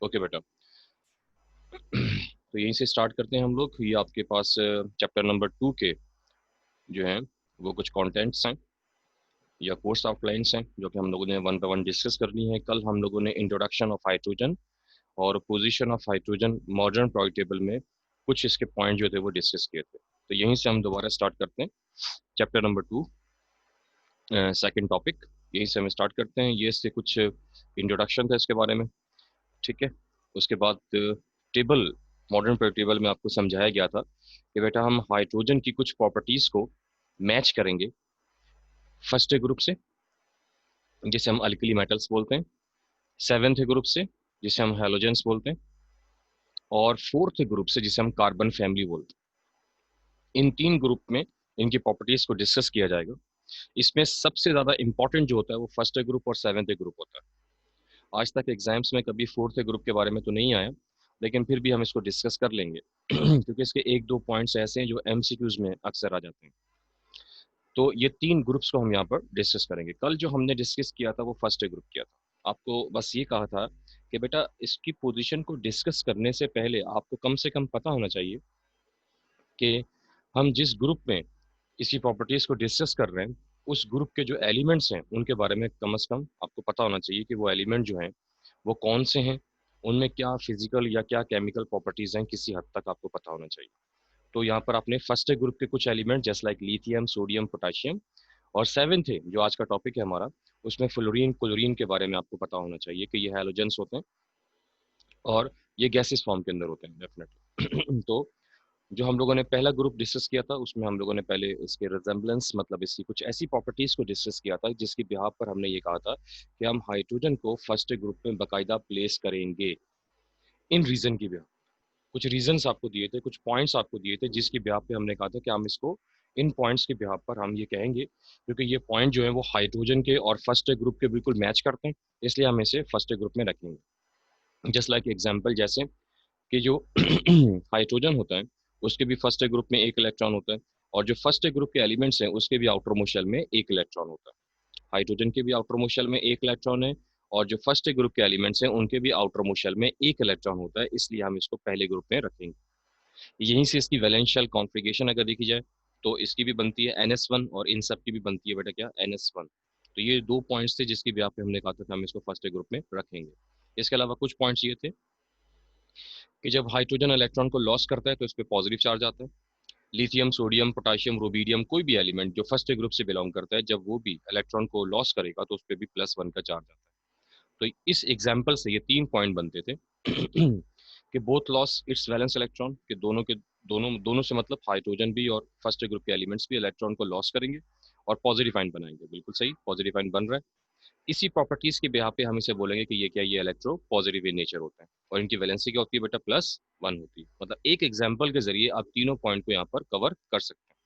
Okay बेटा। तो यहीं से स्टार्ट करते हैं हम लोग। ये आपके पास चैप्टर नंबर 2 के जो हैं वो कुछ कंटेंट्स हैं या कोर्स आउटलाइंस हैं जो कि हम लोगों ने वन बाय वन डिस्कस करनी है। कल हम लोगों ने इंट्रोडक्शन ऑफ हाइड्रोजन और position of hydrogen modern periodic table में कुछ इसके पॉइंट जो थे वो डिस्कस किए थे। तो यहीं से हम दोबारा स्टार्ट करते हैं चैप्टर नंबर 2 सेकंड टॉपिक। यहीं से हम स्टार्ट करते हैं। ये इससे कुछ इंट्रोडक्शन था इसके बारे में, ठीक है। उसके बाद टेबल, मॉडर्न पीरियोडिक टेबल में आपको समझाया गया था कि बेटा हम हाइड्रोजन की कुछ प्रॉपर्टीज को मैच करेंगे फर्स्ट ग्रुप से, जिसे हम अल्कली मेटल्स बोलते हैं, सेवेंथ ग्रुप से जिसे हम हैलोजेंस बोलते हैं, और फोर्थ ग्रुप से जिसे हम कार्बन फैमिली बोलते हैं। इन तीन ग्रुप में इनकी प्रॉपर्टीज को डिस्कस किया जाएगा। इसमें सबसे ज्यादा इंपॉर्टेंट जो होता है वो फर्स्ट ग्रुप और सेवेंथ ग्रुप होता है। आज तक एग्जाम्स में कभी फोर्थ ग्रुप के बारे में तो नहीं आया, लेकिन फिर भी हम इसको डिस्कस कर लेंगे क्योंकि इसके एक दो पॉइंट्स ऐसे हैं जो एमसीक्यूज में अक्सर आ जाते हैं। तो ये तीन ग्रुप्स को हम यहाँ पर डिस्कस करेंगे। कल जो हमने डिस्कस किया था वो फर्स्ट ग्रुप किया था। आपको बस ये कहा था कि बेटा इसकी पोजीशन को डिस्कस करने से पहले आपको कम से कम पता होना चाहिए कि हम जिस ग्रुप में इसी प्रॉपर्टीज को डिस्कस कर रहे हैं उस ग्रुप के जो एलिमेंट्स हैं उनके बारे में कम से कम आपको पता होना चाहिए कि वो एलिमेंट जो हैं वो कौन से हैं, उनमें क्या फिजिकल या क्या केमिकल प्रॉपर्टीज हैं, किसी हद तक आपको पता होना चाहिए। तो यहाँ पर आपने फर्स्ट ग्रुप के कुछ एलिमेंट जैसे लाइक लिथियम, सोडियम, पोटाशियम, और सेवेंथ है जो आज का टॉपिक है हमारा, उसमें फ्लोरीन, क्लोरीन के बारे में आपको पता होना चाहिए कि ये हैलोजेंस होते हैं और ये गैसेस फॉर्म के अंदर होते हैं डेफिनेटली तो जो हम लोगों ने पहला ग्रुप डिस्कस किया था उसमें हम लोगों ने पहले इसके रिजेम्बलेंस मतलब इसकी कुछ ऐसी प्रॉपर्टीज को डिस्कस किया था जिसकी बिहाफ पर हमने ये कहा था कि हम हाइड्रोजन को फर्स्ट ग्रुप में बाकायदा प्लेस करेंगे इन रीजन की बिहाफ। कुछ रीजंस आपको दिए थे, कुछ पॉइंट्स आपको दिए थे जिसकी बिहाफ पे हमने कहा था कि हम इसको इन पॉइंट्स की बिहाफ पर हम ये कहेंगे क्योंकि ये पॉइंट जो है वो हाइड्रोजन के और फर्स्ट ग्रुप के बिल्कुल मैच करते हैं, इसलिए हम इसे फर्स्ट ग्रुप में रखेंगे। जस्ट लाइक एग्जाम्पल, जैसे कि जो हाइड्रोजन होता है उसके भी फर्स्ट ग्रुप में एक इलेक्ट्रॉन होता है, और जो फर्स्ट ग्रुप के एलिमेंट्स हैं उसके भी आउटर मोशल में एक इलेक्ट्रॉन होता है। हाइड्रोजन के भी आउटर मोशल में एक इलेक्ट्रॉन है, और जो फर्स्ट ग्रुप के एलिमेंट्स हैं उनके भी आउटर मोशल में एक इलेक्ट्रॉन होता है, इसलिए हम इसको पहले ग्रुप में रखेंगे। यहीं से इसकी वैलेंशियल कॉन्फ़िगरेशन अगर देखी जाए तो इसकी भी बनती है NS1 और इन सब की भी बनती है बेटा क्या, NS1। तो ये दो पॉइंट्स थे जिसकी भी पे हमने कहा था कि हम इसको फर्स्ट ग्रुप में रखेंगे। इसके अलावा कुछ पॉइंट्स ये थे कि जब हाइड्रोजन इलेक्ट्रॉन को लॉस करता है तो इस पर पॉजिटिव चार्ज आता है। लिथियम, सोडियम, पोटाशियम, रुबीडियम, कोई भी एलिमेंट जो फर्स्ट ग्रुप से बिलोंग करता है जब वो भी इलेक्ट्रॉन को लॉस करेगा तो उस पर भी +1 का चार्ज आता है। तो इस एग्जाम्पल से ये तीन पॉइंट बनते थे कि both loss it's valence electron, के दोनों दोनों से मतलब हाइड्रोजन भी और फर्स्ट ग्रुप के एलिमेंट्स भी इलेक्ट्रॉन को लॉस करेंगे और पॉजिटिव आयन बनाएंगे। बिल्कुल सही, पॉजिटिव आयन बन रहा है। इसी प्रॉपर्टीज के बिहाफ पे हम इसे बोलेंगे कि ये क्या, ये इलेक्ट्रो पॉजिटिव इन नेचर होता है और इनकी वैलेंसी क्या होती है बेटा, +1 होती है। मतलब एक एग्जाम्पल के जरिए आप तीनों पॉइंट को यहाँ पर कवर कर सकते हैं।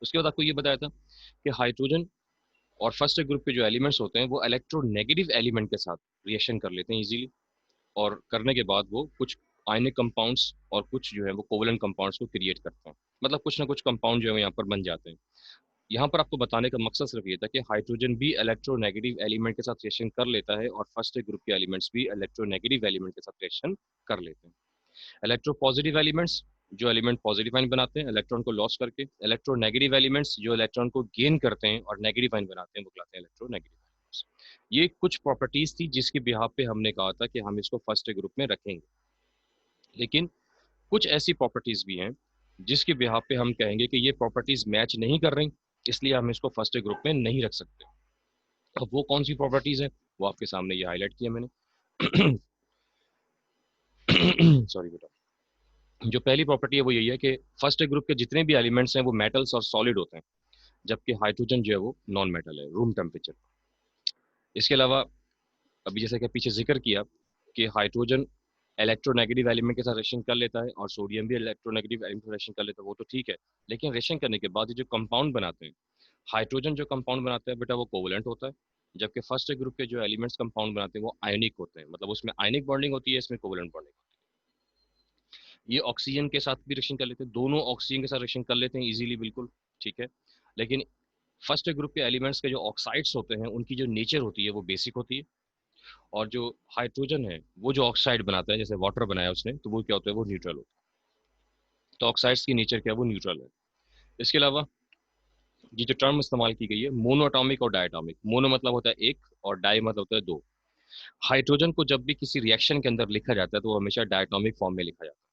उसके बाद आपको ये बताया था कि हाइड्रोजन और फर्स्ट ग्रुप के जो एलिमेंट्स होते हैं वो इलेक्ट्रोनेगेटिव एलिमेंट के साथ रिएक्शन कर लेते हैं इजीली, और करने के बाद वो कुछ आयनिक कंपाउंड्स और कुछ जो है वो कोवलेंट कंपाउंड्स को क्रिएट करते हैं। मतलब कुछ ना कुछ कंपाउंड जो है यहाँ पर बन जाते हैं। यहाँ पर आपको बताने का मकसद सिर्फ ये था कि हाइड्रोजन भी इलेक्ट्रोनेगेटिव एलिमेंट के साथ रिएक्शन कर लेता है और फर्स्ट ग्रुप के एलिमेंट्स भी इलेक्ट्रोनेगेटिव एलिमेंट के साथ रिएक्शन कर लेते हैं। इलेक्ट्रो पॉजिटिव एलिमेंट्स जो एलिमेंट पॉजिटिव आयन बनाते हैं इलेक्ट्रॉन को लॉस करके, इलेक्ट्रोनेगेटिव एलिमेंट्स जो इलेक्ट्रॉन को गेन करते हैं और नेगेटिव आयन बनाते हैं वो कहलाते हैं इलेक्ट्रोनेगेटिव एलिमेंट्स। ये कुछ प्रॉपर्टीज थी जिसके बिहाफ पे हमने कहा था कि हम इसको फर्स्ट ग्रुप में रखेंगे। लेकिन कुछ ऐसी प्रॉपर्टीज भी हैं जिसके बिहाफ पे हम कहेंगे कि ये प्रॉपर्टीज मैच नहीं कर रही, इसलिए हम इसको फर्स्ट ग्रुप में नहीं रख सकते। अब वो कौन सी प्रॉपर्टीज है वो आपके सामने ये हाईलाइट किया मैंने सॉरी बेटा। जो पहली प्रॉपर्टी है वो यही है कि फर्स्ट ग्रुप के जितने भी एलिमेंट्स हैं वो मेटल्स और सॉलिड होते हैं, जबकि हाइड्रोजन जो है वो नॉन मेटल है रूम टेम्परेचर। इसके अलावा अभी जैसे कि पीछे जिक्र किया कि हाइड्रोजन इलेक्ट्रोनेगेटिव एलिमेंट के साथ रिएक्शन कर लेता है और सोडियम भी इलेक्ट्रोनेगेटिव एलिमेंट रिएक्शन कर लेता है, वो तो ठीक है। लेकिन रिएक्शन करने के बाद ये जो कंपाउंड बनाते हैं, हाइड्रोजन जो कंपाउंड बनाता है बेटा वो कोवलेंट होता है, जबकि फर्स्ट ग्रुप के जो एलिमेंट्स कंपाउंड बनाते हैं वो आयनिक होते हैं। मतलब उसमें आयनिक बॉन्डिंग होती है, इसमें कोवलेंट बॉन्डिंग होती है। ये ऑक्सीजन के साथ भी रिएक्शन कर लेते हैं, दोनों ऑक्सीजन के साथ रिएक्शन कर लेते हैं इजीली, बिल्कुल ठीक है। लेकिन फर्स्ट ग्रुप के एलिमेंट्स के जो ऑक्साइड्स होते हैं उनकी जो नेचर होती है वो बेसिक होती है, और जो हाइड्रोजन है वो जो ऑक्साइड बनाता है, जैसे वाटर बनाया उसने, तो वो क्या होता है, वो न्यूट्रल होता है। तो ऑक्साइड्स की नेचर क्या है, वो न्यूट्रल है। इसके अलावा ये जो टर्म इस्तेमाल की गई है मोनोटॉमिक और डायटॉमिक, मोनो मतलब होता है एक और डाई मतलब होता है दो। हाइड्रोजन को जब भी किसी रिएक्शन के अंदर लिखा जाता है तो वो हमेशा डायटॉमिक फॉर्म में लिखा जाता है,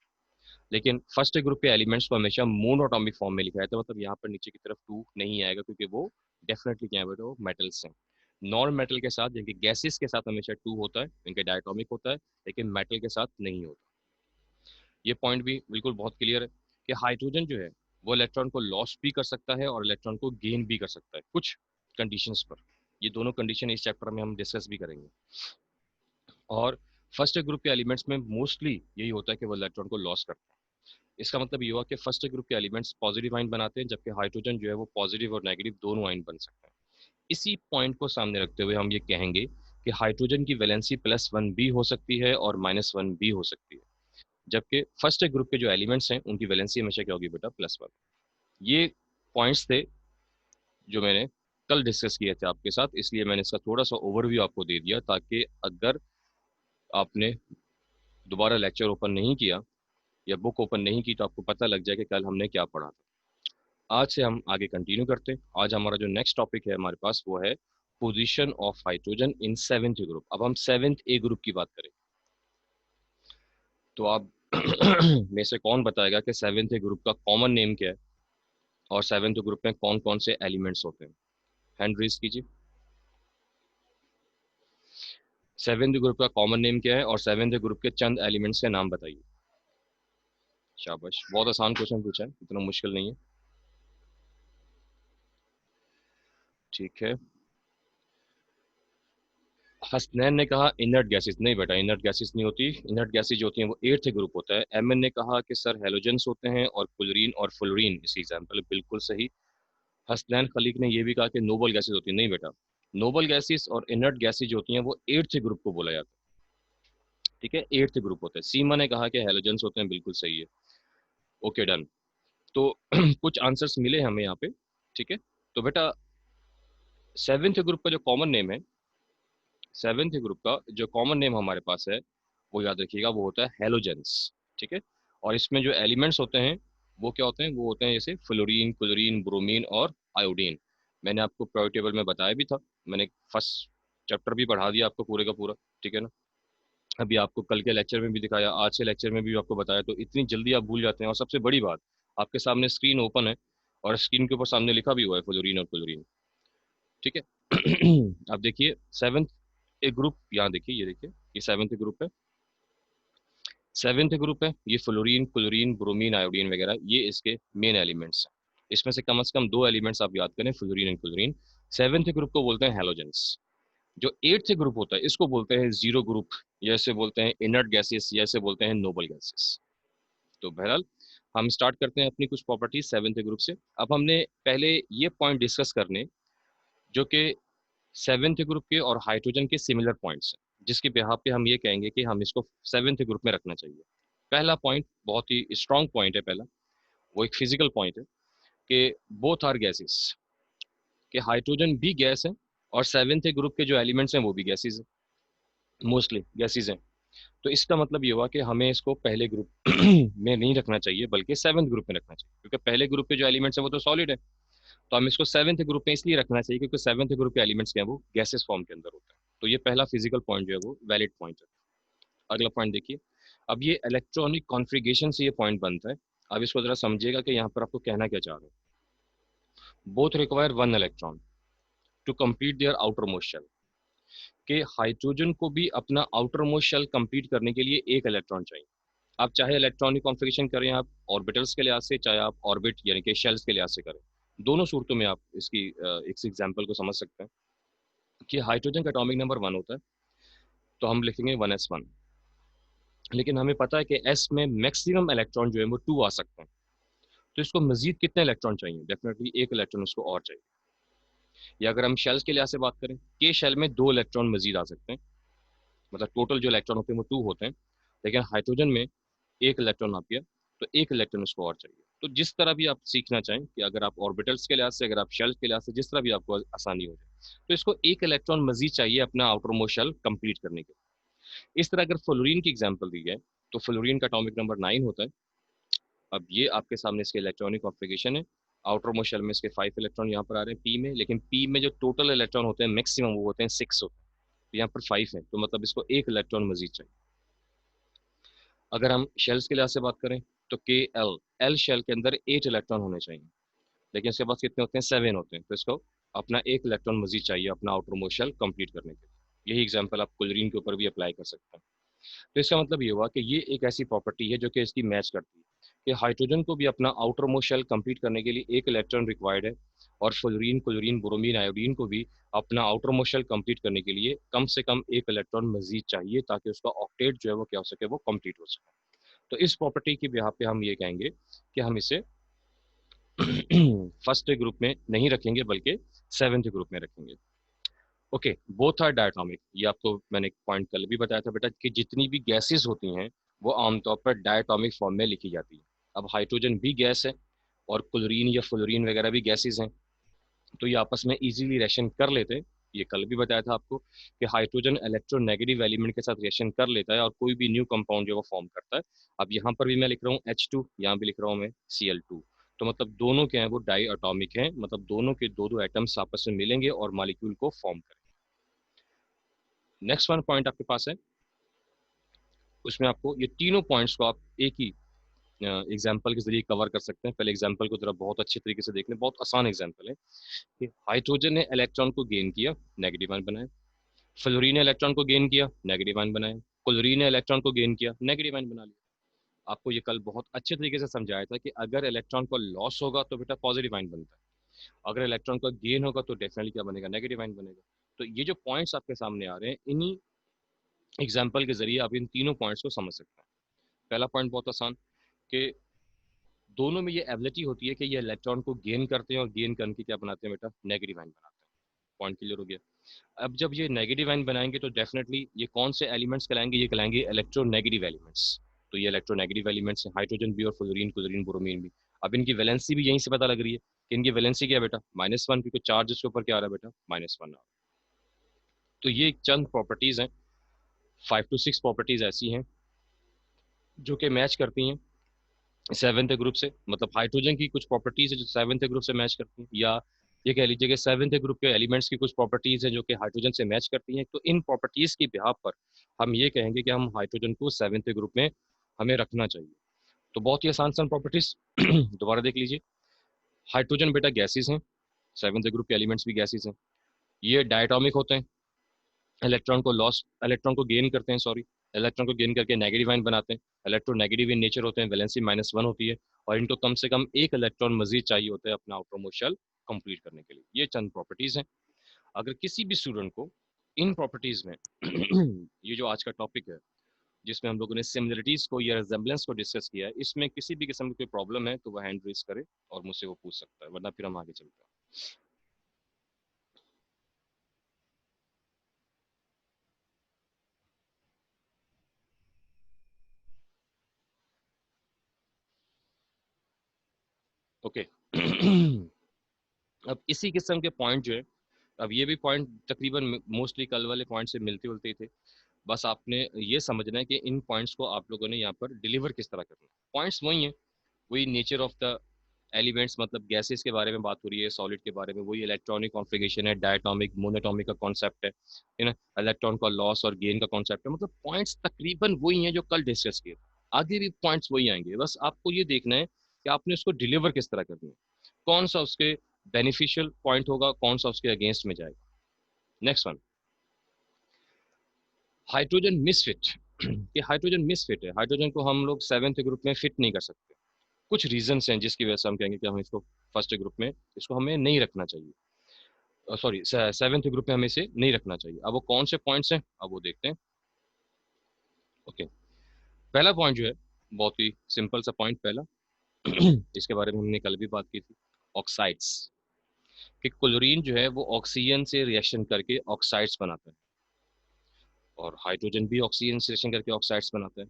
लेकिन फर्स्ट ग्रुप के एलिमेंट्स को हमेशा मोनोटॉमिक फॉर्म में लिखा जाता है, मतलब यहाँ पर नीचे की तरफ टू नहीं आएगा, क्योंकि वो डेफिनेटली क्या है बेटा, वो मेटल्स हैं। नॉन मेटल के साथ, जिनके गैसेस के साथ हमेशा टू होता है, इनके डायटॉमिक होता है, लेकिन मेटल के साथ नहीं होता। ये पॉइंट भी बिल्कुल बहुत क्लियर है कि हाइड्रोजन जो है वो इलेक्ट्रॉन को लॉस भी कर सकता है और इलेक्ट्रॉन को गेन भी कर सकता है कुछ कंडीशंस पर। ये दोनों कंडीशन इस चैप्टर में हम डिस्कस भी करेंगे। और फर्स्ट ग्रुप के एलिमेंट्स में मोस्टली यही होता है कि वो इलेक्ट्रॉन को लॉस करता है। इसका मतलब ये हुआ कि फर्स्ट ग्रुप के एलिमेंट्स पॉजिटिव आयन बनाते हैं, जबकि हाइड्रोजन जो है वो पॉजिटिव और नेगेटिव दोनों आयन बन सकते हैं। इसी पॉइंट को सामने रखते हुए हम ये कहेंगे कि हाइड्रोजन की वैलेंसी +1 भी हो सकती है और -1 भी हो सकती है, जबकि फर्स्ट ग्रुप के जो एलिमेंट्स हैं उनकी वैलेंसी हमेशा क्या होगी बेटा, +1। ये पॉइंट्स थे जो मैंने कल डिस्कस किए थे आपके साथ, इसलिए मैंने इसका थोड़ा सा ओवरव्यू आपको दे दिया, ताकि अगर आपने दोबारा लेक्चर ओपन नहीं किया या बुक ओपन नहीं की तो आपको पता लग जाए कि कल हमने क्या पढ़ा था। आज से हम आगे कंटिन्यू करते हैं। आज हमारा जो नेक्स्ट टॉपिक है हमारे पास वो है position of hydrogen in seventh group. अब हम सेवेंथ ए ग्रुप की बात करें, तो आप में से कौन बताएगा कि सेवेंथ ए ग्रुप का कॉमन नेम क्या है और सेवेंथ ग्रुप में कौन कौन से एलिमेंट्स होते हैं? हैंड रेज कीजिए। सेवेंथ ग्रुप का कॉमन नेम क्या है और सेवेंथ ग्रुप के चंद एलिमेंट्स के नाम बताइए। शाबाश, बहुत आसान क्वेश्चन पूछा है, इतना मुश्किल नहीं है। ठीक है। हसनैन ने कहा इनर्ट गैसेस। नहीं बेटा, इनर्ट गैसेस नहीं होती। इनर्ट गैसेस जो होती हैं वो एर्थ ग्रुप होता है। एमएन ने कहा कि सर हेलोजेंस होते हैं और क्लोरीन और फ्लोरीन इसी एग्जाम्पल, बिल्कुल सही। हसनैन खलीक ने यह भी कहा कि नोबल गैसेस होती हैं। नहीं बेटा, नोबल गैसेस और इनर्ट गैसेस जो होती हैं वो एर्थ ग्रुप को बोला जाता है। ठीक है, एर्थ ग्रुप होता है। सीमा ने कहा कि हेलोजेंस होते हैं, बिल्कुल सही है। Okay, done. तो कुछ आंसर्स मिले हमें यहाँ पे। ठीक है, तो बेटा सेवेंथ ग्रुप का जो कॉमन नेम है, सेवेंथ ग्रुप का जो कॉमन नेम हमारे पास है वो याद रखिएगा, वो होता है हेलोजेंस। ठीक है, और इसमें जो एलिमेंट्स होते हैं वो क्या होते हैं, वो होते हैं जैसे फ्लोरीन, क्लोरीन, ब्रोमीन और आयोडीन। मैंने आपको periodic टेबल में बताया भी था, मैंने फर्स्ट चैप्टर भी पढ़ा दिया आपको पूरे का पूरा। ठीक है ना, अभी आपको कल के लेक्चर में भी दिखाया, आज के लेक्चर में भी आपको बताया, तो इतनी जल्दी आप भूल जाते हैं। और सबसे बड़ी बात, आपके सामने स्क्रीन ओपन है और स्क्रीन के ऊपर सामने लिखा भी हुआ है फ्लोरीन और क्लोरीन। ठीक है। अब देखिए सेवेंथ ए ग्रुप, यहाँ देखिए, ये देखिए, ये सेवेंथ ग्रुप है। सेवेंथ ग्रुप है, ये फ्लोरीन, क्लोरीन, ब्रोमीन, आयोडीन वगैरह, ये इसके मेन एलिमेंट्स हैं। इसमें से कम दो एलिमेंट्स आप याद करें, fluorine and chlorine. Seventh group को बोलते हैं हेलोजेंस। जो एट्थ ग्रुप होता है इसको बोलते हैं जीरो ग्रुप, या इसे बोलते हैं इनर्ट गैसेस, या इसे बोलते हैं नोबल गैसेस। तो बहरहाल हम स्टार्ट करते हैं अपनी कुछ प्रॉपर्टीज सेवेंथ ग्रुप से। अब हमने पहले ये पॉइंट डिस्कस करने जो कि सेवेंथ ग्रुप के और हाइड्रोजन के सिमिलर पॉइंट्स हैं, जिसके बिहाफ पे हम ये कहेंगे कि हम इसको सेवेंथ ग्रुप में रखना चाहिए। पहला पॉइंट बहुत ही स्ट्रॉन्ग पॉइंट है। पहला वो एक फिजिकल पॉइंट है कि बोथ आर गैसेस, कि हाइड्रोजन भी गैस है और सेवेंथ ग्रुप के जो एलिमेंट्स हैं वो भी गैसेस हैं, मोस्टली गैसेस हैं। तो इसका मतलब ये हुआ कि हमें इसको पहले ग्रुप में नहीं रखना चाहिए, बल्कि सेवेंथ ग्रुप में रखना चाहिए, क्योंकि पहले ग्रुप के जो एलिमेंट्स हैं वो तो सॉलिड है। तो हम इसको सेवेंथ ग्रुप में इसलिए रखना चाहिए क्योंकि सेवेंथ ग्रुप के एलिमेंट्स क्या है, वो गैसेस फॉर्म के अंदर होते हैं। तो ये पहला फिजिकल पॉइंट जो है वो वैलिड पॉइंट है। अगला पॉइंट देखिए। अब ये इलेक्ट्रॉनिक कॉन्फ़िगरेशन से ये पॉइंट बनता है। अब इसको जरा समझिएगा कि यहाँ पर आपको कहना क्या चाह रहे हैं। Both require one electron to complete their outer most shell, कि हाइड्रोजन को भी अपना आउटर मोस्ट शेल कंप्लीट करने के लिए एक इलेक्ट्रॉन चाहिए। आप चाहे इलेक्ट्रॉनिक कॉन्फ़िगरेशन करें आप ऑर्बिटल्स के लिहाज से, चाहे आप ऑर्बिट यानी कि शेल्स के लिहाज से करें, दोनों सूरतों में आप इसकी इस एग्जाम्पल को समझ सकते हैं कि हाइड्रोजन का एटॉमिक नंबर 1 होता है, तो हम लिखेंगे 1s1। लेकिन हमें पता है कि s में मैक्सिमम इलेक्ट्रॉन जो है वो 2 आ सकते हैं। तो इसको मजीद कितने इलेक्ट्रॉन चाहिए? डेफिनेटली एक इलेक्ट्रॉन उसको और चाहिए। या अगर हम शेल्स के लिहाज से बात करें, के शेल में 2 इलेक्ट्रॉन मजीद आ सकते हैं, मतलब टोटल जो इलेक्ट्रॉन होते हैं वो 2 होते हैं, लेकिन हाइड्रोजन में एक इलेक्ट्रॉन आ गया, तो एक इलेक्ट्रॉन उसको और चाहिए। तो जिस तरह भी आप सीखना चाहें कि अगर आप ऑर्बिटल्स के लिहाज से, अगर आप शेल के लिहाज से, जिस तरह भी आपको आसानी हो जाए, तो इसको एक इलेक्ट्रॉन मजीद चाहिए अपना आउटर मोस्ट शेल कंप्लीट करने के लिए। इस तरह अगर फ्लोरीन की एग्जांपल दी जाए तो फ्लोरीन का एटॉमिक नंबर 9 होता है। अब ये आपके सामने इसके इलेक्ट्रॉनिक कॉन्फ़िगरेशन है। आउटर मोस्ट शेल में इसके 5 इलेक्ट्रॉन यहाँ पर आ रहे हैं पी में, लेकिन पी में जो टोटल इलेक्ट्रॉन होते हैं मैक्सिमम वो होते हैं 6 होते हैं। तो यहाँ पर 5 है, तो मतलब इसको एक इलेक्ट्रॉन मजीद चाहिए। अगर हम शेल्स के लिहाज से बात करें तो के एल एल शेल के अंदर 8 इलेक्ट्रॉन होने चाहिए, लेकिन इसके पास कितने होते हैं? 7 होते हैं। तो इसको अपना एक इलेक्ट्रॉन मजीद चाहिए अपना आउटर मोस्ट शेल कंप्लीट करने के लिए। यही एग्जाम्पल आप क्लोरीन के ऊपर भी अप्लाई कर सकते हैं। तो इसका मतलब ये हुआ कि ये एक ऐसी प्रॉपर्टी है जो कि इसकी मैच करती है कि हाइड्रोजन को भी अपना आउटर मोस्ट शेल कंप्लीट करने के लिए एक इलेक्ट्रॉन रिक्वायर्ड है, और फ्लोरीन, क्लोरीन, ब्रोमीन, आयोडीन को भी अपना आउटर मोस्ट शेल कंप्लीट करने के लिए कम से कम एक इलेक्ट्रॉन मजीद चाहिए, ताकि उसका ऑक्टेट जो है वो क्या हो सके, वो कंप्लीट हो सके। तो इस प्रॉपर्टी की बिहाफ पे हम ये कहेंगे कि हम इसे फर्स्ट ग्रुप में नहीं रखेंगे बल्कि सेवेंथ ग्रुप में रखेंगे। Okay, both are diatomic. ये आपको मैंने एक पॉइंट कल भी बताया था बेटा कि जितनी भी गैसेस होती हैं वो आमतौर पर डायटोमिक फॉर्म में लिखी जाती है। अब हाइड्रोजन भी गैस है और क्लोरीन या फ्लोरीन वगैरह भी गैसेस हैं, तो ये आपस में इजीली रिएक्शन कर लेते हैं। ये कल भी बताया था आपको कि हाइड्रोजन इलेक्ट्रोनेगेटिव एलिमेंट के साथ रिएक्शन कर लेता है और कोई भी न्यू कंपाउंड जो वो फॉर्म करता है। अब यहाँ पर भी मैं लिख रहा हूँ H2, यहाँ भी लिख रहा हूँ मैं Cl2। तो मतलब दोनों के हैं वो डाई अटोमिक हैं, मतलब दोनों के दो दो एटम्स आपस में मिलेंगे और मॉलिक्यूल को फॉर्म करेंगे। नेक्स्ट वन पॉइंट आपके पास है, उसमें आपको ये तीनों पॉइंट्स को आप एक ही एग्जाम्पल के जरिए कवर कर सकते हैं। पहले एग्जाम्पल को जरा बहुत अच्छे तरीके से देख लें, बहुत आसान एग्जाम्पल है कि हाइड्रोजन ने इलेक्ट्रॉन को गेन किया, नेगेटिव आयन बनाया। फ्लोरीन ने इलेक्ट्रॉन को गेन किया, नेगेटिव आयन बनाया। क्लोरीन ने इलेक्ट्रॉन को गेन किया, नेगेटिव आयन बना लिया। आपको ये कल बहुत अच्छे तरीके से समझाया था कि अगर इलेक्ट्रॉन को लॉस होगा तो बेटा पॉजिटिव आयन बनता है, अगर इलेक्ट्रॉन का गेन होगा तो डेफिनेटली क्या बनेगा? नेगेटिव आयन बनेगा। तो ये जो पॉइंट्स आपके सामने आ रहे हैं, इन्हीं एग्जाम्पल के जरिए आप इन तीनों पॉइंट्स को समझ सकते हैं। पहला पॉइंट बहुत आसान कि दोनों में ये एबिलिटी होती है कि ये इलेक्ट्रॉन को गेन करते हैं और गेन करके क्या बनाते हैं बेटा? नेगेटिव आयन बनाते हैं। पॉइंट क्लियर हो गया। अब जब ये नेगेटिव आयन बनाएंगे तो डेफिनेटली ये कौन से एलिमेंट्स कहलाएंगे? ये कहलाएंगे इलेक्ट्रोनेगेटिव एलिमेंट्स। तो ये इलेक्ट्रोनेगेटिव एलिमेंट्स हैं, हाइड्रोजन भी और फ्लोरीन, क्लोरीन, ब्रोमीन भी। अब इनकी वैलेंसी भी यहीं से पता लग रही है कि इनकी वैलेंसी क्या है बेटा? -1, क्योंकि चार्ज इसके ऊपर क्या आ रहा है बेटा? -1 आ रहा है। तो ये चंद प्रॉपर्टीज हैं, 5 to 6 प्रॉपर्टीज ऐसी हैं जो कि मैच करती हैं सेवेंथ ग्रुप से। मतलब हाइड्रोजन की कुछ प्रॉपर्टीज है जो सेवेंथ ग्रुप से मैच करती हैं, या ये कह लीजिए कि सेवेंथ ग्रुप के एलिमेंट्स की कुछ प्रॉपर्टीज हैं जो कि हाइड्रोजन से मैच करती हैं। तो इन प्रॉपर्टीज की बिहाफ पर हम ये कहेंगे कि हम हाइड्रोजन को सेवेंथ ग्रुप में हमें रखना चाहिए। तो बहुत ही आसान सन प्रॉपर्टीज दोबारा देख लीजिए। हाइड्रोजन बेटा गैसेस हैं, सेवेंथ ग्रुप के एलिमेंट्स भी गैसेस हैं। ये डायटोमिक होते हैं, इलेक्ट्रॉन को गेन करते हैं, सॉरी, इलेक्ट्रॉन को गेन करके नेगेटिव आयन बनाते हैं। इलेक्ट्रोनेगेटिव इन नेचर होते हैं, वैलेंसी -1 होती है, और इनको कम से कम एक इलेक्ट्रॉन मजीद चाहिए होता है अपना आउटर मोस्ट शेल कंप्लीट करने के लिए। ये चंद प्रॉपर्टीज हैं। अगर किसी भी स्टूडेंट को इन प्रॉपर्टीज में ये जो आज का टॉपिक है जिसमें हम लोगों ने सिमिलरिटीज को या रिजेम्बलेंस को डिस्कस किया है, इसमें किसी भी किस्म की कोई प्रॉब्लम है तो वह हैंड रेज करे और मुझसे वो पूछ सकता है, वरना फिर हम आगे चलते हैं। ओके। अब इसी किस्म के पॉइंट जो है, अब ये भी पॉइंट तकरीबन मोस्टली कल वाले पॉइंट से मिलते जुलते ही थे। बस आपने ये समझना है कि इन पॉइंट्स को आप लोगों ने यहाँ पर डिलीवर किस तरह करना है। पॉइंट्स वही हैं, वही नेचर ऑफ द एलिमेंट्स, मतलब गैसेस के बारे में बात हो रही है, सॉलिड के बारे में, वही इलेक्ट्रॉनिक कॉन्फ़िगरेशन है, डायटोमिक मोनोटोमिक का कॉन्सेप्ट है ना, इलेक्ट्रॉन का लॉस और गेन का कॉन्सेप्ट है। मतलब पॉइंट्स तकरीबन वही हैं जो कल डिस्कस किए। आगे भी पॉइंट्स वही आएंगे, बस आपको ये देखना है कि आपने उसको डिलीवर किस तरह करना है, कौन सा उसके बेनिफिशियल पॉइंट होगा, कौन सा उसके अगेंस्ट में जाएगा। Next one, hydrogen misfit. कि हाइड्रोजन मिसफिट है, हाइड्रोजन को हम लोग सेवेंथ ग्रुप में फिट नहीं कर सकते। कुछ रीजंस हैं जिसकी वजह से हम कहेंगे कि हम इसको फर्स्ट ग्रुप में, इसको हमें नहीं रखना चाहिए, सॉरी सेवेंथ ग्रुप में हमें इसे नहीं रखना चाहिए। अब वो कौन से पॉइंट्स हैं, अब वो देखते हैं। ओके, पहला पॉइंट जो है बहुत ही सिंपल सा पॉइंट पहला, इसके बारे में हमने कल भी बात की थी, ऑक्साइड्स। कि क्लोरीन जो है वो ऑक्सीजन से रिएक्शन करके ऑक्साइड्स बनाता है, और हाइड्रोजन भी ऑक्सीजन से रिएक्शन करके ऑक्साइड्स बनाता है।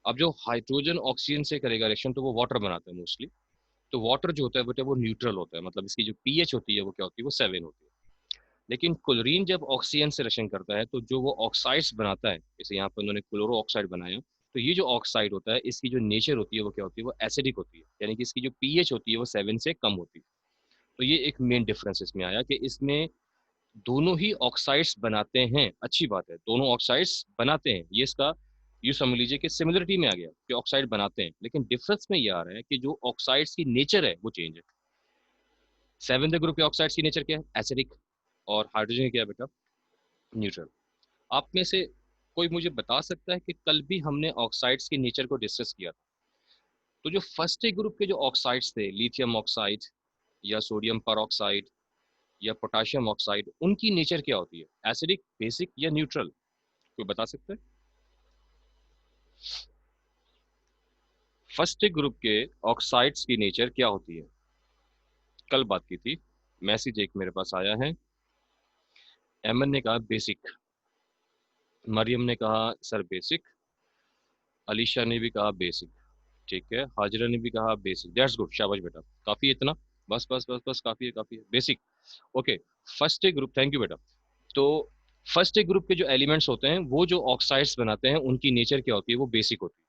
अब जो हाइड्रोजन ऑक्सीजन से करेगा रिएक्शन तो वो वाटर बनाता है मोस्टली, तो वाटर जो होता है बेटा वो न्यूट्रल होता है, मतलब इसकी जो पीएच होती है वो क्या होती है, वो 7 होती है। लेकिन क्लोरीन जब ऑक्सीजन से रिएक्शन करता है तो जो वो ऑक्साइड्स बनाता है, जैसे यहाँ पर उन्होंने क्लोरो ऑक्साइड बनाया, तो ये जो ऑक्साइड होता है इसकी जो नेचर होती है वो क्या होती है, वो एसिडिक होती है, यानी कि इसकी जो पीएच होती है वो 7 से कम होती है। तो ये एक मेन डिफरेंस इसमें आया कि इसमें दोनों ही ऑक्साइड्स बनाते हैं, अच्छी बात है, दोनों ऑक्साइड्स बनाते हैं, ये इसका यू समझ लीजिए कि सिमिलरिटी में आ गया कि ऑक्साइड बनाते हैं, लेकिन डिफरेंस में ये आ रहा है कि जो ऑक्साइड्स की नेचर है वो चेंज है। सेवेंथ ग्रुप के ऑक्साइड्स की नेचर क्या है, एसिडिक, और हाइड्रोजन क्या है बेटा, न्यूट्रल। आप में से कोई मुझे बता सकता है कि कल भी हमने ऑक्साइड्स के नेचर को डिस्कस किया था, तो जो फर्स्ट ग्रुप के जो ऑक्साइड्स थे, लिथियम ऑक्साइड या सोडियम पर या पोटाशियम ऑक्साइड, उनकी नेचर क्या होती है, एसिडिक, बेसिक या न्यूट्रल, कोई बता सकता है? फर्स्ट ग्रुप के ऑक्साइड्स की नेचर क्या होती है, कल बात की थी, मैसेज एक मेरे पास आया है, एमन ने कहा बेसिक, मरियम ने कहा सर बेसिक, अलीशा ने भी कहा बेसिक, ठीक है, हाजरा ने भी कहा बेसिक, दैट्स गुड, शाबाश बेटा, काफी है इतना, बस बस बस बस, काफी है basic. Okay, first group, thank you बेटा। तो फर्स्ट ग्रुप के जो एलिमेंट्स होते हैं वो जो ऑक्साइड्स बनाते हैं उनकी नेचर क्या होती है, वो बेसिक होती है,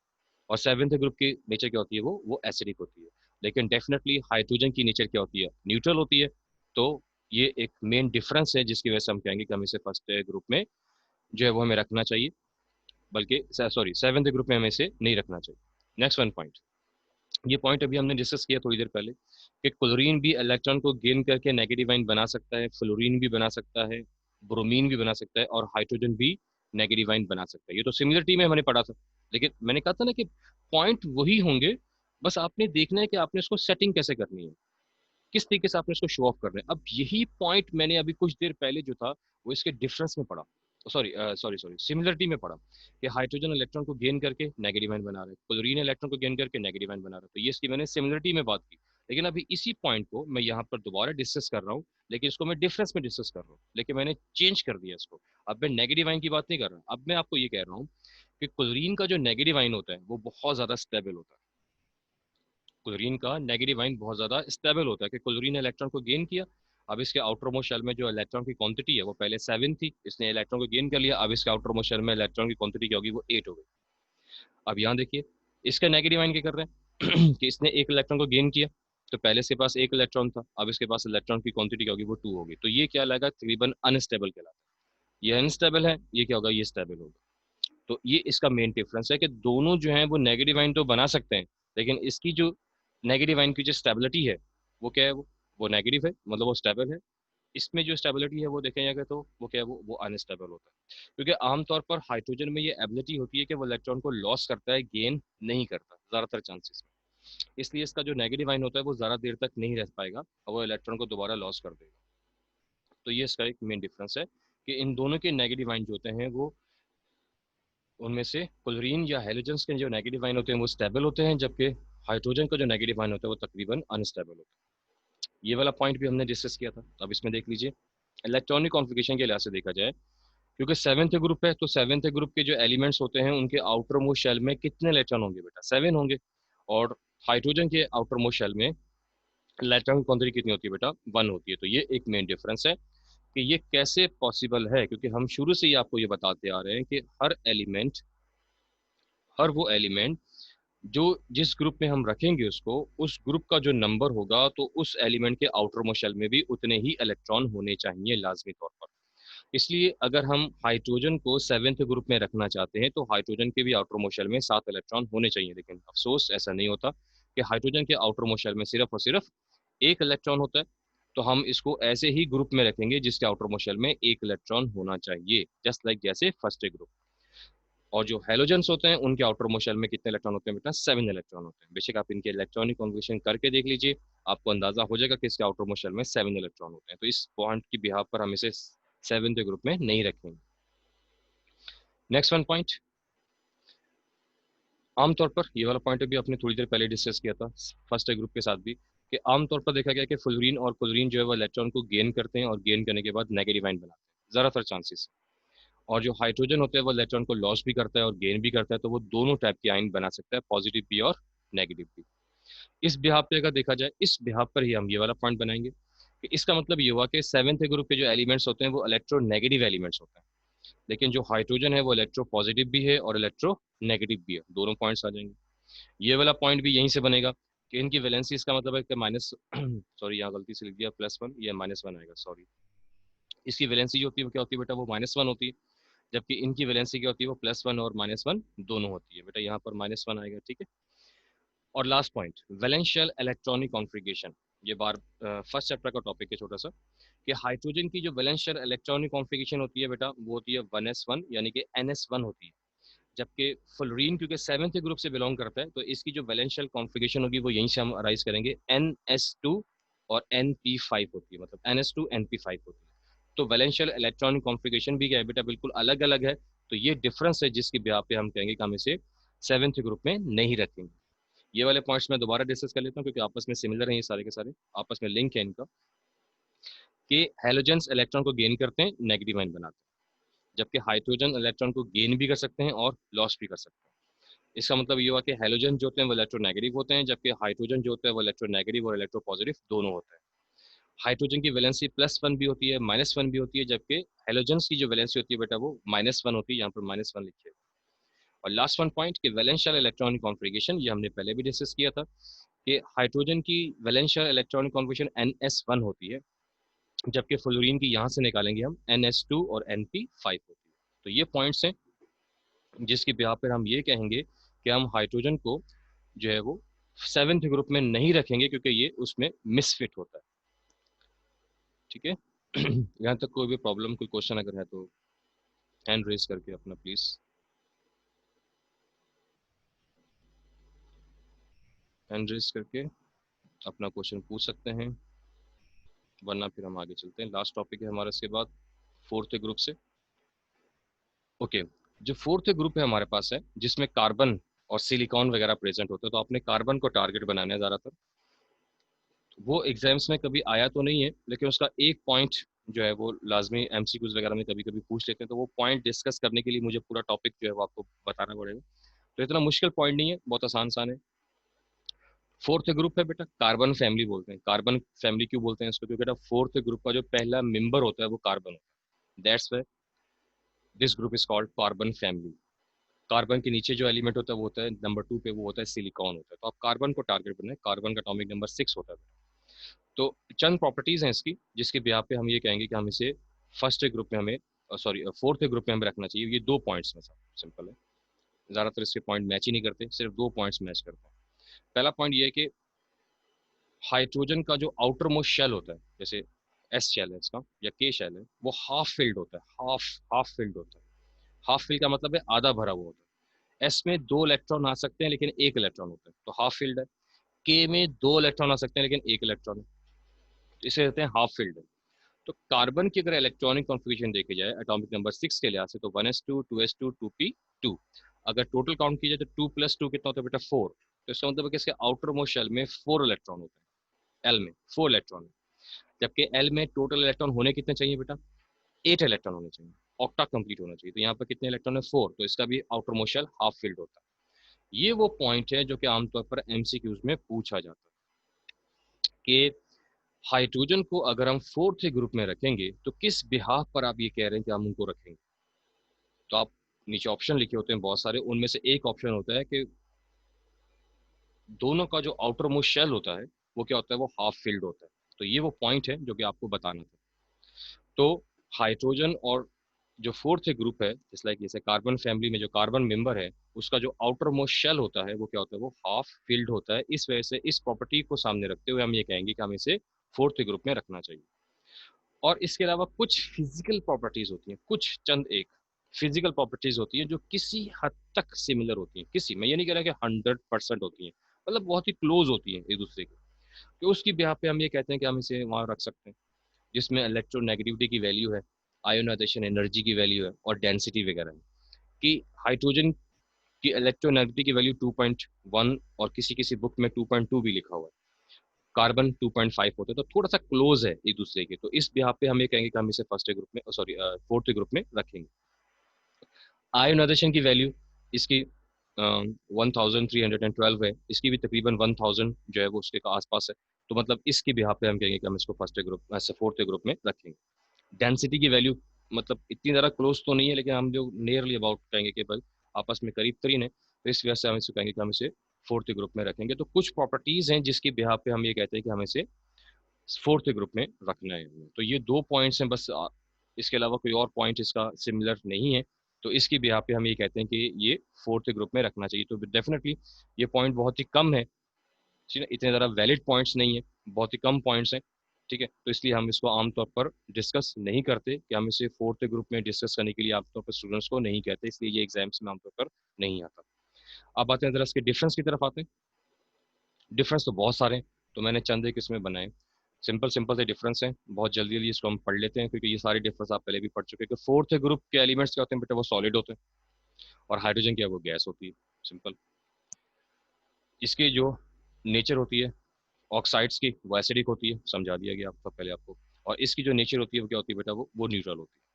और सेवेंथ ग्रुप की नेचर क्या होती है, वो एसिडिक होती है। लेकिन डेफिनेटली हाइड्रोजन की नेचर क्या होती है, न्यूट्रल होती है। तो ये एक मेन डिफरेंस है जिसकी वजह से हम कहेंगे कि हमें इसे फर्स्ट ग्रुप में जो है वो हमें रखना चाहिए, बल्कि सॉरी सेवेंथ ग्रुप में हमें इसे नहीं रखना चाहिए। नेक्स्ट वन पॉइंट, ये पॉइंट अभी हमने डिस्कस किया थोड़ी देर पहले कि क्लोरीन भी इलेक्ट्रॉन को गेन करके नेगेटिव आयन बना सकता है, फ्लोरीन भी बना सकता है, ब्रोमीन भी बना सकता है, और हाइड्रोजन भी नेगेटिव आयन बना सकता है। ये तो सिमिलरिटी में मैंने पढ़ा था, लेकिन मैंने कहा था ना कि पॉइंट वही होंगे, बस आपने देखना है कि आपने इसको सेटिंग कैसे करनी है, किस तरीके से आपने इसको शो ऑफ करना है। अब यही पॉइंट मैंने अभी कुछ देर पहले जो था वो इसके डिफरेंस में पढ़ा, सॉरी सॉरी सॉरी सिमिलरिटी में पढ़ा, कि हाइड्रोजन इलेक्ट्रॉन को गेन करके नेगेटिव आयन बना रहा है, क्लोरीन इलेक्ट्रॉन को गेन करके नेगेटिव आयन बना रहा है, तो ये इसकी मैंने सिमिलरिटी में बात की। लेकिन अभी इसी पॉइंट को मैं यहाँ पर दोबारा डिस्कस कर रहा हूँ, लेकिन इसको मैं डिफरेंस में डिस्कस कर रहा हूँ, लेकिन मैंने चेंज कर दिया इसको। अब मैं नेगेटिव आयन की बात नहीं कर रहा, अब मैं आपको ये कह रहा हूँ कि क्लोरीन का जो नेगेटिव आयन होता है वो बहुत ज्यादा स्टेबल होता है। क्लोरीन का नेगेटिव आयन बहुत ज्यादा स्टेबल होता है कि क्लोरीन ने इलेक्ट्रॉन को गेन किया, अब इसके आउटर मोस्ट शेल में जो इलेक्ट्रॉन की क्वांटिटी है वो पहले 7 थी, इसने इलेक्ट्रॉन को गेन कर लिया, अब इसके आउटर मोस्ट शेल में इलेक्ट्रॉन की क्वांटिटी क्या होगी, वो 8 हो गई। अब यहाँ देखिए, इसका नेगेटिव आयन क्या कर रहे हैं कि इसने एक इलेक्ट्रॉन को गेन किया, तो पहले इसके पास एक इलेक्ट्रॉन था, अब इसके पास इलेक्ट्रॉन की क्वांटिटी क्या होगी, वो 2 होगी, तो ये क्या लगेगा, तकरीबन अनस्टेबल कहलाता है। ये अनस्टेबल है, ये क्या होगा, ये स्टेबल होगा। तो ये इसका मेन डिफरेंस है कि दोनों जो है वो नेगेटिव आयन तो बना सकते हैं, लेकिन इसकी जो नेगेटिव आयन की जो स्टेबिलिटी है वो क्या है, वो नेगेटिव है, मतलब वो स्टेबल है। इसमें जो स्टेबिलिटी है वो देखें जाएगा तो वो क्या है, वो अनस्टेबल होता है, क्योंकि आमतौर पर हाइड्रोजन में ये एबिलिटी होती है कि वो इलेक्ट्रॉन को लॉस करता है, गेन नहीं करता ज़्यादातर चांसेस में, इसलिए इसका जो नेगेटिव आयन होता है वो ज़्यादा देर तक नहीं रह पाएगा और वो इलेक्ट्रॉन को दोबारा लॉस कर देगा। तो ये इसका एक मेन डिफरेंस है कि इन दोनों के नेगेटिव आयन जो होते हैं वो, उनमें से क्लोरीन या हेलोजन्स के जो नेगेटिव आयन होते हैं वो स्टेबल होते हैं, जबकि हाइड्रोजन का जो नेगेटिव आयन होता है वो तकरीबन अनस्टेबल होता है। ये वाला पॉइंट भी हमने डिस्कस किया था, अब इसमें देख लीजिए, इलेक्ट्रॉनिक कॉन्फ़िगरेशन के लिहाज से देखा जाए, क्योंकि सेवेंथ ग्रुप है, तो सेवेंथ ग्रुप के जो एलिमेंट्स होते हैं उनके आउटर मोस्ट शेल में कितने इलेक्ट्रॉन होंगे बेटा, 7 होंगे, और हाइड्रोजन के आउटर मोस्ट शेल में इलेक्ट्रॉन की क्वांटिटी कितनी होती है बेटा, 1 होती है। तो ये एक मेन डिफरेंस है कि ये कैसे पॉसिबल है, क्योंकि हम शुरू से ही आपको ये बताते आ रहे हैं कि हर वो एलिमेंट जो जिस ग्रुप में हम रखेंगे उसको, उस ग्रुप का जो नंबर होगा तो उस एलिमेंट के आउटर मोस्ट शेल में भी उतने ही इलेक्ट्रॉन होने चाहिए लाजमी तौर पर। इसलिए अगर हम हाइड्रोजन को सेवेंथ ग्रुप में रखना चाहते हैं तो हाइड्रोजन के भी आउटर मोस्ट शेल में 7 इलेक्ट्रॉन होने चाहिए, लेकिन अफसोस ऐसा नहीं होता कि हाइड्रोजन के आउटर मोस्ट शेल में सिर्फ और सिर्फ एक इलेक्ट्रॉन होता है। तो हम इसको ऐसे ही ग्रुप में रखेंगे जिसके आउटर मोस्ट शेल में एक इलेक्ट्रॉन होना चाहिए, जस्ट लाइक जैसे फर्स्ट ग्रुप। और जो हेलोजेंस होते हैं उनके आउटर मोस्ट शेल में कितने इलेक्ट्रॉन होते हैं बेटा, 7 इलेक्ट्रॉन होते हैं। बेशक आप इनके इलेक्ट्रॉनिक कॉन्फ़िगरेशन करके देख लीजिए, आपको अंदाजा हो जाएगा कि इसके आउटर मोस्ट शेल में 7 इलेक्ट्रॉन होते हैं। तो इस पॉइंट की बिहाफ पर हम इसे सेवेंथ ग्रुप में नहीं रखेंगे। नेक्स्ट वन पॉइंट, आमतौर पर ये वाला पॉइंट भी आपने थोड़ी देर पहले डिस्कस किया था फर्स्ट ग्रुप के साथ भी, कि आमतौर पर देखा गया कि फ्लोरीन और क्लोरीन जो है वो इलेक्ट्रॉन को गेन करते हैं और गेन करने के बाद नेगेटिव आयन बनाते हैं ज़्यादातर चांसेस, और जो हाइड्रोजन होता है वो इलेक्ट्रॉन को लॉस भी करता है और गेन भी करता है, तो वो दोनों टाइप की आयन बना सकता है, पॉजिटिव भी और नेगेटिव भी। इस बिहाफ पे अगर देखा जाए, इस बिहाफ पर ही हम ये वाला पॉइंट बनाएंगे कि इसका मतलब ये हुआ कि सेवेंथ ग्रुप के जो एलिमेंट्स होते हैं वो इलेक्ट्रोनेगेटिव एलिमेंट्स होते हैं, लेकिन जो हाइड्रोजन है वो इलेक्ट्रो पॉजिटिव भी है और इलेक्ट्रो नेगेटिव भी है, दोनों पॉइंट्स आ जाएंगे। ये वाला पॉइंट भी यहीं से बनेगा कि इनकी वैलेंसी, इसका मतलब है कि माइनस सॉरी यहाँ गलती से लिख दिया +1, ये -1 आएगा, सॉरी। इसकी वैलेंसी जो होती है वो क्या होती है बेटा, वो -1 होती है, जबकि इनकी वैलेंसी क्या होती है, वो +1 और -1 दोनों होती है बेटा, यहाँ पर -1 आएगा, ठीक है। और लास्ट पॉइंट, वैलेंशियल इलेक्ट्रॉनिक कॉन्फ़िगरेशन, ये बार फर्स्ट चैप्टर का टॉपिक है छोटा सा, कि हाइड्रोजन की जो वैलेंशियल इलेक्ट्रॉनिक कॉन्फ़िगरेशन होती है बेटा, वो होती है 1s1 यानी कि ns1 होती है, जबकि फ्लोरीन क्योंकि सेवेंथ ग्रुप से बिलोंग करता है, तो इसकी जो वैलेंशियल कॉन्फ़िगरेशन होगी वो यहीं से हम अराइज करेंगे, ns2 और np5 होती है, मतलब ns2 np5 होती है। तो वैलेंशियल इलेक्ट्रॉनिक कॉन्फ़िगरेशन भी क्या है बेटा, बिल्कुल अलग अलग है। तो ये डिफरेंस है जिसकी बिहाफ पे हम कहेंगे कि हम इसे सेवेंथ ग्रुप में नहीं रखेंगे। ये वाले पॉइंट्स मैं दोबारा डिस्कस कर लेता हूँ क्योंकि आपस में सिमिलर हैं, ये सारे के सारे आपस में लिंक है इनका, कि हैलोजेंस इलेक्ट्रॉन को गेन करते हैं, नेगेटिव आयन बनाते हैं, जबकि हाइड्रोजन इलेक्ट्रॉन को गेन भी कर सकते हैं और लॉस भी कर सकते हैं। इसका मतलब ये हुआ कि हैलोजन जो होते हैं वो इलेक्ट्रोनेगेटिव होते हैं, जबकि हाइड्रोजन जो होता है वो इलेक्ट्रोनेगेटिव और इलेक्ट्रोपॉजिटिव दोनों होते हैं। हाइड्रोजन की वैलेंसी +1 भी होती है, -1 भी होती है, जबकि हैलोजेंस की जो वैलेंसी होती है बेटा वो -1 होती है, यहाँ पर -1 लिखिए। और लास्ट वन पॉइंट कि वैलेंशियल इलेक्ट्रॉनिक कॉन्फ़िगरेशन, ये हमने पहले भी डिस्कस किया था कि हाइड्रोजन की वैलेंशियल इलेक्ट्रॉनिक कॉन्फ़िगरेशन ns1 होती है, जबकि फ्लोरीन की यहाँ से निकालेंगे हम ns2 और np5 होती है। तो ये पॉइंट्स हैं जिसकी बिहार पर हम ये कहेंगे कि हम हाइड्रोजन को जो है वो सेवेंथ ग्रुप में नहीं रखेंगे क्योंकि ये उसमें मिसफिट होता है, ठीक है। यहाँ तक कोई भी प्रॉब्लम, कोई क्वेश्चन अगर है तो हैंड रेज करके अपना प्लीज हैंड रेज करके अपना क्वेश्चन पूछ सकते हैं, वरना फिर हम आगे चलते हैं। लास्ट टॉपिक है हमारा इसके बाद फोर्थ ग्रुप से। ओके, जो फोर्थ ग्रुप है हमारे पास है जिसमें कार्बन और सिलिकॉन वगैरह प्रेजेंट होते हैं, तो आपने कार्बन को टारगेट बनाना है ज़्यादातर। वो एग्जाम्स में कभी आया तो नहीं है, लेकिन उसका एक पॉइंट जो है वो लाजमी एमसीक्यूज वगैरह में कभी कभी पूछ लेते हैं, तो वो पॉइंट डिस्कस करने के लिए मुझे पूरा टॉपिक जो है वो आपको बताना पड़ेगा। तो इतना मुश्किल पॉइंट नहीं है, बहुत आसान सान है। फोर्थ ग्रुप है बेटा, कार्बन फैमिली बोलते हैं। कार्बन फैमिली क्यों बोलते हैं इसको, क्योंकि बेटा फोर्थ ग्रुप का जो पहला मेंबर होता है वो कार्बन होता है, that's why this group is called carbon family. Carbon के नीचे जो एलिमेंट होता है वो होता है नंबर 2 पे, वो होता है सिलिकॉन होता है। तो आप कार्बन को टारगेट बनाए, कार्बन का एटॉमिक नंबर 6 होता है। तो चंद प्रॉपर्टीज हैं इसकी जिसके बिहाफ पे हम ये कहेंगे कि हम इसे फर्स्ट ग्रुप में हमें, सॉरी फोर्थ ग्रुप में हमें रखना चाहिए। ये दो पॉइंट्स में सिंपल है, ज़्यादातर इसके पॉइंट मैच ही नहीं करते, सिर्फ दो पॉइंट्स मैच करते हैं। पहला पॉइंट ये है कि हाइड्रोजन का जो आउटर मोस्ट शेल होता है, जैसे एस शेल है इसका या के शेल है, वो हाफ फिल्ड होता है, हाफ हाफ फिल्ड होता है। हाफ फिल्ड का मतलब है आधा भरा हुआ होता है। एस में दो इलेक्ट्रॉन आ सकते हैं लेकिन एक इलेक्ट्रॉन होता है, तो हाफ फिल्ड है। के में दो इलेक्ट्रॉन आ सकते हैं लेकिन एक इलेक्ट्रॉन है, तो इसे कहते हैं हाफ फिल्ड। तो कार्बन की अगर इलेक्ट्रॉनिक कॉन्फ़िगरेशन देखी जाए एटॉमिक नंबर 6 के लिहाज से, तो 1s2 2s2 2p2। अगर टोटल काउंट की जाए तो 2 + 2 कितना होता है बेटा 4। तो इसका मतलब है कि इसके आउटर मोस्ट शेल में 4 इलेक्ट्रॉन होते हैं, एल में 4 इलेक्ट्रॉन, जबकि एल में टोटल इलेक्ट्रॉन होने कितने चाहिए बेटा, 8 इलेक्ट्रॉन होने चाहिए, ऑक्टा कंप्लीट होना चाहिए। तो यहाँ पर कितने इलेक्ट्रॉन है, 4, तो इसका भी outer most shell half filled होता है। ये वो पॉइंट है जो कि आमतौर पर एमसीक्यूज में पूछा जाता है कि हाइड्रोजन को अगर हम फोर्थ ग्रुप में रखेंगे तो किस बिहाफ पर आप ये कह रहे हैं कि हम उनको रखेंगे। तो आप नीचे ऑप्शन लिखे होते हैं बहुत सारे, उनमें से एक ऑप्शन होता है कि दोनों का जो आउटर मोस्ट शेल होता है वो क्या होता है, वो हाफ फिल्ड होता है। तो ये वो पॉइंट है जो कि आपको बताना था। तो हाइड्रोजन और जो फोर्थ ग्रुप है, जिस लाइक जैसे कार्बन फैमिली में जो कार्बन मेंबर है, उसका जो आउटर मोस्ट शेल होता है वो क्या होता है, वो हाफ फिल्ड होता है। इस वजह से इस प्रॉपर्टी को सामने रखते हुए हम ये कहेंगे कि हमें इसे फोर्थ ग्रुप में रखना चाहिए। और इसके अलावा कुछ फिजिकल प्रॉपर्टीज होती हैं, कुछ चंद एक फिजिकल प्रॉपर्टीज होती है जो किसी हद तक सिमिलर होती हैं, किसी, मैं ये नहीं कह रहा कि 100% होती हैं, मतलब बहुत ही क्लोज होती हैं एक दूसरे के, तो उसकी बिहार पे हम ये कहते हैं कि हम इसे वहां रख सकते हैं, जिसमें इलेक्ट्रोनेगेटिविटी की वैल्यू है, आयोनाइजेशन एनर्जी की वैल्यू है और डेंसिटी वगैरह है। कि हाइड्रोजन की इलेक्ट्रोनेगेटिविटी की वैल्यू 2.1 और किसी किसी बुक में 2.2 भी लिखा हुआ है, कार्बन 2.5 होते हैं, तो थोड़ा सा क्लोज है एक दूसरे के। तो इस बिहाफ पे हम ये कहेंगे कि हम इसे फर्स्ट ग्रुप में, सॉरी फोर्थ ग्रुप में रखेंगे। आयोनाइजेशन की वैल्यू इसकी 1312 है, इसकी भी तकरीबन 1000 जो है वो उसके आसपास है। तो मतलब इसकी बिहार पे हम कहेंगे कि हम इसको फर्स्ट ग्रुप ऐसे फोर्थ ग्रुप में रखेंगे। डेंसिटी की वैल्यू मतलब इतनी ज़्यादा क्लोज तो नहीं है, लेकिन हम जो नियरली अबाउट कहेंगे कि भाई आपस में करीब तरीन है, तो इस वजह से हम इसे कहेंगे कि हम इसे फोर्थ ग्रुप में रखेंगे। तो कुछ प्रॉपर्टीज़ हैं जिसकी बिहार पे हम ये कहते हैं कि हम इसे फोर्थ ग्रुप में रखना है। तो ये दो पॉइंट्स हैं बस, इसके अलावा कोई और पॉइंट इसका सिमिलर नहीं है। तो इसकी बिहार पे हम ये कहते हैं कि ये फोर्थ ग्रुप में रखना चाहिए। तो डेफिनेटली ये पॉइंट बहुत ही कम है, ठीक है, इतने ज़्यादा वैलिड पॉइंट्स नहीं है, बहुत ही कम पॉइंट्स हैं, ठीक है। तो इसलिए हम इसको आमतौर पर डिस्कस नहीं करते कि हम इसे फोर्थ ग्रुप में डिस्कस करने के लिए आमतौर पर स्टूडेंट्स को नहीं कहते, इसलिए ये एग्जाम्स में आमतौर पर नहीं आता। अब आते हैं जरा इसके डिफरेंस की तरफ आते हैं। डिफरेंस तो बहुत सारे हैं, तो मैंने चंद एक इसमें बनाए। सिंपल सिंपल से डिफरेंस है, बहुत जल्दी जल्दी इसको हम पढ़ लेते हैं क्योंकि ये सारे डिफरेंस आप पहले भी पढ़ चुके हैं। कि फोर्थ ग्रुप के एलिमेंट्स क्या होते हैं बेटा, वो सॉलिड होते हैं, और हाइड्रोजन क्या है वो गैस होती है। सिंपल। इसकी जो नेचर होती है ऑक्साइड्स की, वो एसिडिक होती है, समझा दिया गया आपको पहले आपको। और इसकी जो नेचर होती है वो क्या होती है बेटा, वो न्यूट्रल होती है।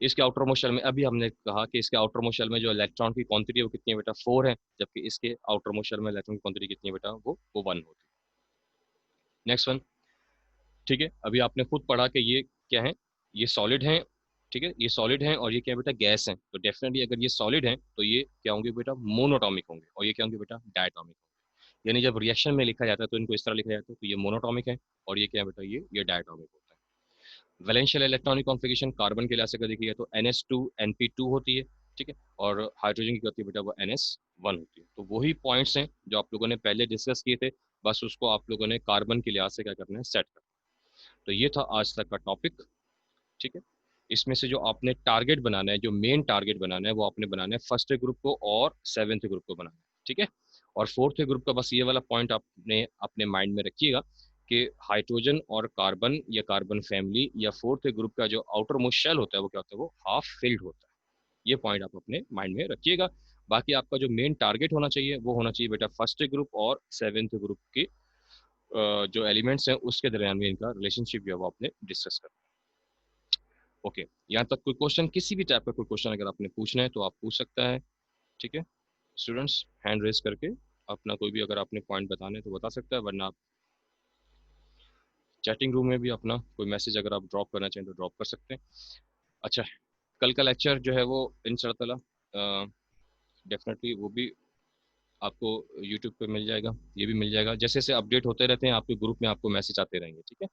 इसके आउटर मोस्ट शेल में अभी हमने कहा कि इसके आउटर मोस्ट शेल में जो इलेक्ट्रॉन की क्वांटिटी है वो कितनी है बेटा, 4 है, जबकि इसके आउटर मोस्ट शेल में इलेक्ट्रॉन की क्वांटिटी कितनी है बेटा, वो 1 होती है। नेक्स्ट वन, ठीक है। अभी आपने खुद पढ़ा कि ये क्या है, ये सॉलिड है, ठीक है, ये सॉलिड है, और ये क्या है बेटा, गैस है। तो डेफिनेटली अगर ये सॉलिड है तो ये क्या होंगे बेटा, मोनोटॉमिक होंगे, और ये क्या होंगे बेटा, डायटॉमिक होंगे। यानी जब रिएक्शन में लिखा जाता है तो इनको इस तरह लिखा जाता है, तो ये मोनोटॉमिक है, और ये क्या है बेटा, ये डायटॉमिक होता है। वैलेंशियल इलेक्ट्रॉनिक कॉन्फ़िगरेशन कार्बन के लिहाज से अगर देखिए तो NH2 NP2 होती है, ठीक है, और हाइड्रोजन की होती है बेटा वो NS1 होती है। तो वही पॉइंट्स हैं जो आप लोगों ने पहले डिस्कस किए थे, बस उसको आप लोगों ने कार्बन के लिहाज से क्या करना है, सेट करना है। तो ये था आज तक का टॉपिक, ठीक है। इसमें से जो आपने टारगेट बनाना है, जो मेन टारगेट बनाना है, वो आपने बनाना है फर्स्ट ग्रुप को और सेवेंथ ग्रुप को बनाना है, ठीक है। और फोर्थ ग्रुप का बस ये वाला पॉइंट आपने अपने माइंड में रखिएगा कि हाइड्रोजन और कार्बन या कार्बन फैमिली या फोर्थ ग्रुप का जो आउटर मोस्ट शेल होता है वो क्या होता है, वो हाफ फिल्ड होता है। ये पॉइंट आप अपने माइंड में रखिएगा। बाकी आपका जो मेन टारगेट होना चाहिए वो होना चाहिए बेटा फर्स्ट ग्रुप और सेवेंथ ग्रुप के जो एलिमेंट्स हैं उसके दरमियान में इनका रिलेशनशिप जो है वो आपने डिस्कस करना है। ओके, यहाँ तक कोई क्वेश्चन, किसी भी टाइप का कोई क्वेश्चन अगर आपने पूछना है तो आप पूछ सकता है, ठीक है। स्टूडेंट्स हैंड रेज करके अपना कोई भी अगर आपने पॉइंट बताने तो बता सकता है, वरना आप चैटिंग रूम में भी अपना कोई मैसेज अगर आप ड्रॉप करना चाहें तो ड्रॉप कर सकते हैं। अच्छा, कल का लेक्चर जो है वो इंशाल्लाह डेफिनेटली वो भी आपको यूट्यूब पे मिल जाएगा, ये भी मिल जाएगा। जैसे जैसे अपडेट होते रहते हैं आपके ग्रुप में आपको मैसेज आते रहेंगे, ठीक है।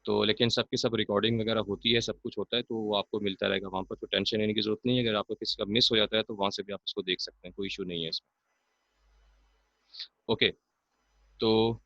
तो लेकिन सबकी सब रिकॉर्डिंग वगैरह होती है, सब कुछ होता है, तो वो आपको मिलता रहेगा वहाँ पर, तो टेंशन लेने की जरूरत नहीं है। अगर आपको किसी का मिस हो जाता है तो वहाँ से भी आप उसको देख सकते हैं, कोई इशू नहीं है इसमें। ओके, तो